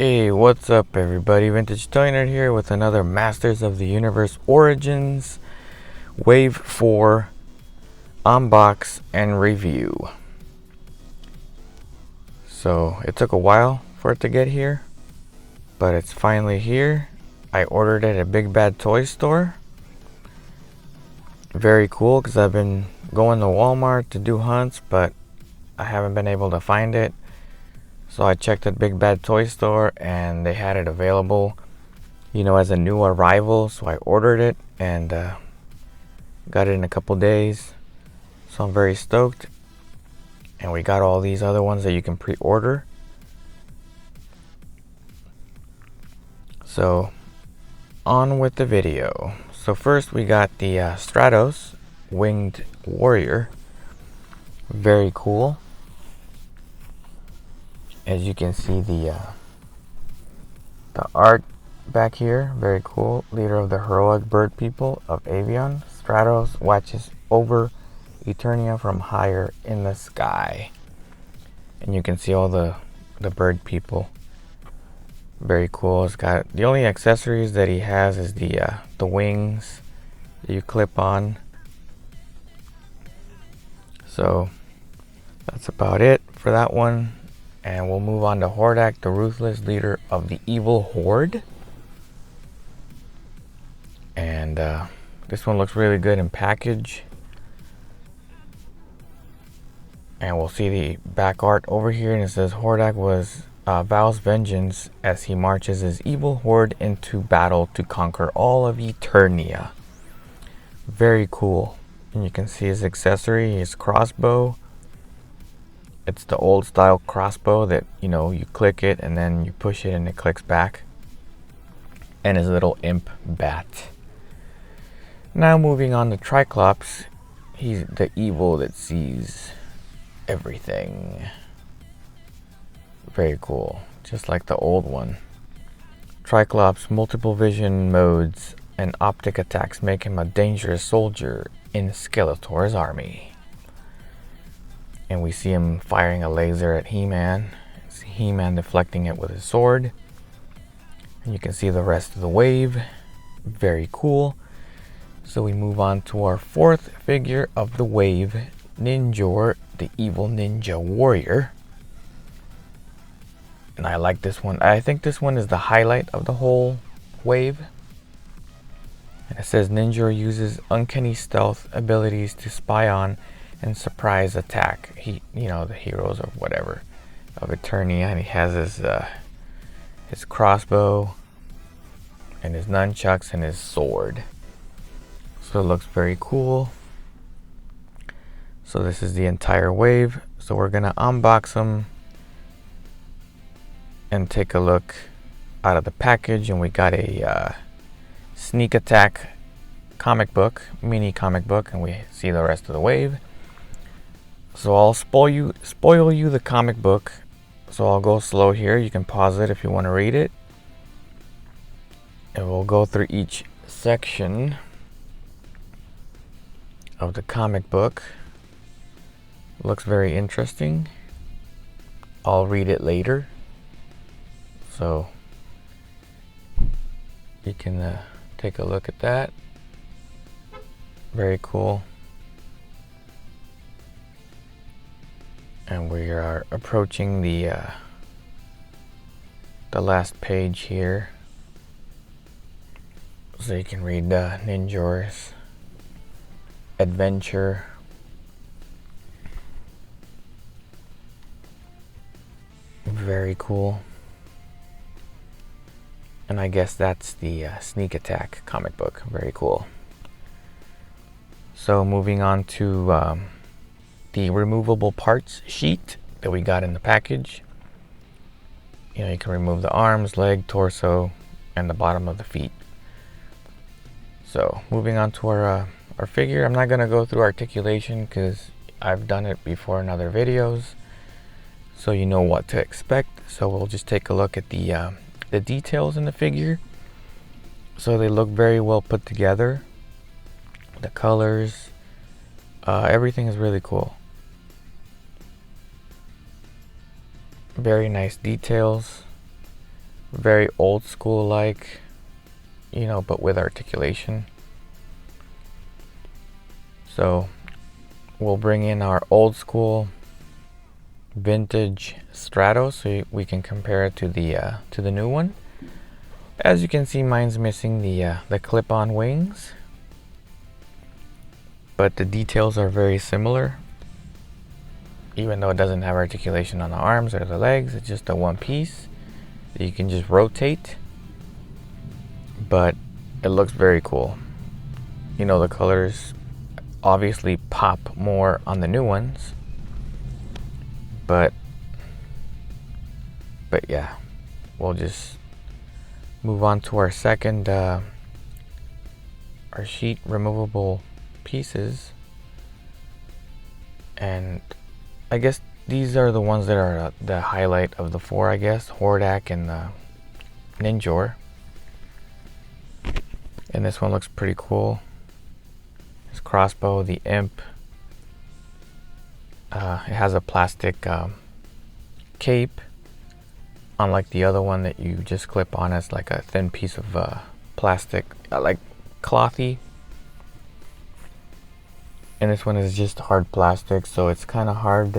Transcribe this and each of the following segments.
Hey, what's up everybody? Vintage Toy Nerd here with another Masters of the Universe Origins Wave 4 unbox and review. So it took a while for it to get here, but it's finally here. I ordered it at Big Bad Toy Store. Very cool because I've been going to Walmart to do hunts, but I haven't been able to find it. So I checked at Big Bad Toy Store and they had it available, as a new arrival. So I ordered it and got it in a couple days. So I'm very stoked. And we got all these other ones that you can pre-order. So on with the video. So first we got the Stratos Winged Warrior. Very cool. As you can see, the art back here, very cool. Leader of the heroic bird people of Avion, Stratos watches over Eternia from higher in the sky. And you can see all the bird people. Very cool. It's got the only accessories that he has is the wings that you clip on. So that's about it for that one. And we'll move on to Hordak, the ruthless leader of the evil horde. And this one looks really good in package. And we'll see the back art over here, and it says Hordak vows vengeance as he marches his evil horde into battle to conquer all of Eternia. Very cool. And you can see his accessory, his crossbow. It's the old style crossbow that, you click it and then you push it and it clicks back. And his little imp bat. Now moving on to Triclops. He's the evil that sees everything. Very cool. Just like the old one. Triclops' multiple vision modes and optic attacks make him a dangerous soldier in Skeletor's army. And we see him firing a laser at He-Man. He-Man deflecting it with his sword. And you can see the rest of the wave. Very cool. So we move on to our fourth figure of the wave, Ninjor, the evil ninja warrior. And I like this one. I think this one is the highlight of the whole wave. And it says Ninjor uses uncanny stealth abilities to spy on and surprise attack the heroes or whatever of Eternia. And he has his crossbow and his nunchucks and his sword. So it looks very cool. So this is the entire wave. So we're gonna unbox them and take a look out of the package. And we got a sneak attack comic book, mini comic book, and we see the rest of the wave. So I'll spoil you the comic book. So I'll go slow here. You can pause it if you want to read it. And we'll go through each section of the comic book. Looks very interesting. I'll read it later. So you can take a look at that. Very cool. And we are approaching the last page here. So you can read Ninjor's adventure. Very cool. And I guess that's the sneak attack comic book. Very cool. So moving on to the removable parts sheet that we got in the package. You can remove the arms, leg, torso, and the bottom of the feet. So moving on to our figure. I'm not going to go through articulation because I've done it before in other videos, so you know what to expect. So we'll just take a look at the details in the figure. So they look very well put together. The colors, everything is really cool. Very nice details. Very old school like, you know, but with articulation. So we'll bring in our old school vintage Stratos so we can compare it to the new one. As you can see, mine's missing the clip-on wings, but the details are very similar. Even though it doesn't have articulation on the arms or the legs, it's just a one piece that you can just rotate. But it looks very cool. You know, the colors obviously pop more on the new ones, but yeah, we'll just move on to our second our sheet removable pieces. And I guess these are the ones that are the highlight of the four, I guess. Hordak and the Ninjor. And this one looks pretty cool. This Crossbow, the Imp. It has a plastic cape, unlike the other one that you just clip on as like a thin piece of plastic, like clothy. And this one is just hard plastic, so it's kind of hard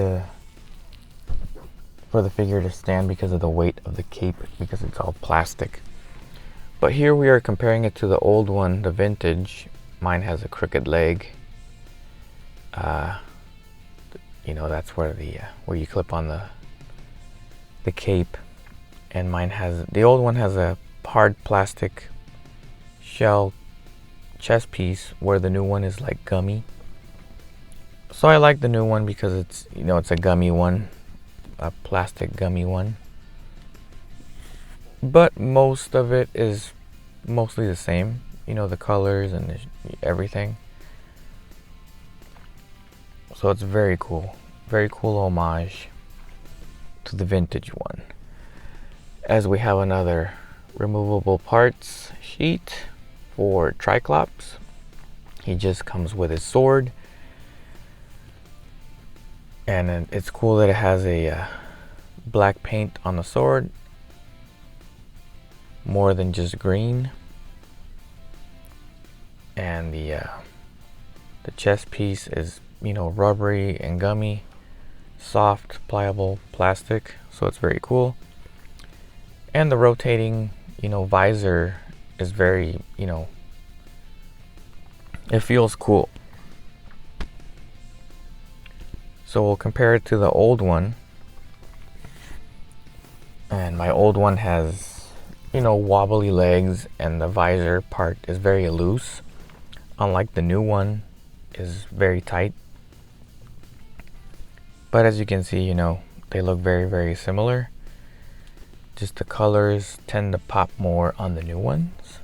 for the figure to stand because of the weight of the cape, because it's all plastic. But here we are comparing it to the old one, the vintage. Mine has a crooked leg. You know, that's where where you clip on the cape. And mine has, the old one has a hard plastic shell chest piece, where the new one is like gummy. So I like the new one because it's, you know, it's a gummy one, a plastic gummy one. But most of it is mostly the same, you know, the colors and everything. So it's very cool homage to the vintage one. As we have another removable parts sheet for Triclops. He just comes with his sword. And it's cool that it has a black paint on the sword, more than just green. And the chest piece is, you know, rubbery and gummy, soft, pliable plastic, so it's very cool. And the rotating, you know, visor is very, you know, it feels cool. So we'll compare it to the old one. And my old one has, you know, wobbly legs, and the visor part is very loose. Unlike the new one is very tight. But as you can see, you know, they look very, very similar. Just the colors tend to pop more on the new ones.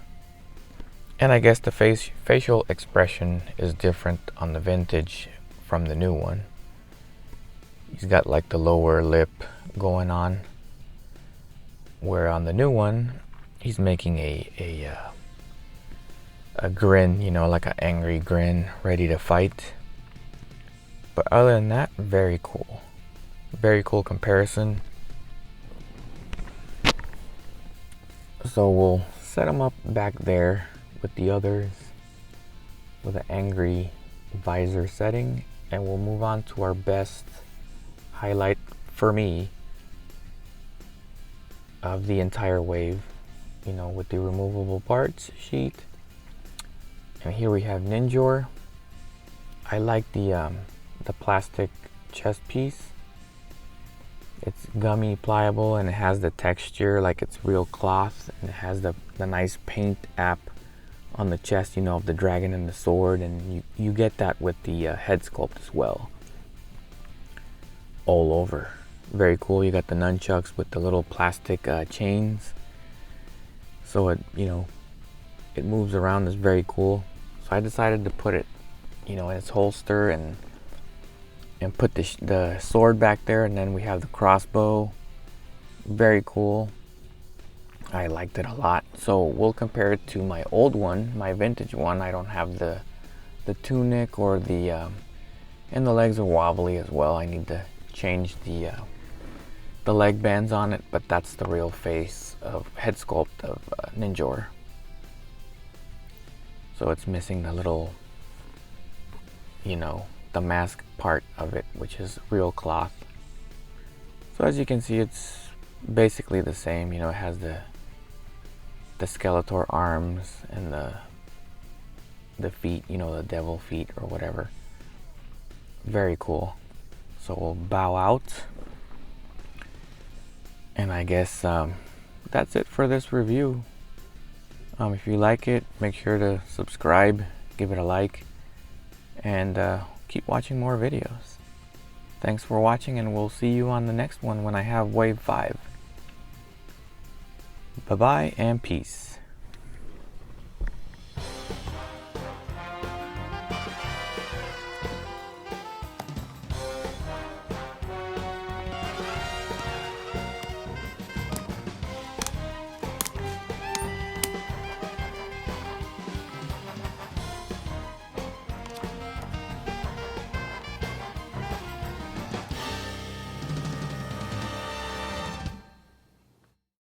And I guess the facial expression is different on the vintage from the new one. He's got like the lower lip going on, where on the new one he's making a grin, you know, like an angry grin, ready to fight. But other than that, very cool comparison. So we'll set him up back there with the others with an angry visor setting, and we'll move on to our best highlight for me of the entire wave, you know, with the removable parts sheet. And here we have Ninjor. I like the plastic chest piece. It's gummy, pliable, and it has the texture like it's real cloth, and it has the nice paint app on the chest, you know, of the dragon and the sword, and you get that with the head sculpt as well. All over. Very cool. You got the nunchucks with the little plastic chains, so it, you know, it moves around. It's very cool. So I decided to put it, you know, in its holster and put the sword back there, and then we have the crossbow. Very cool. I liked it a lot. So we'll compare it to my old one, my vintage one. I don't have the tunic or the and the legs are wobbly as well. I need to change the the leg bands on it, but that's the real face of head sculpt of Ninjor. So it's missing the little, you know, the mask part of it, which is real cloth. So as you can see, it's basically the same. You know, it has the Skeletor arms and the feet, you know, the devil feet or whatever. Very cool. So we'll bow out. And I guess that's it for this review. If you like it, make sure to subscribe, give it a like, and keep watching more videos. Thanks for watching, and we'll see you on the next one when I have Wave 5. Bye-bye and peace.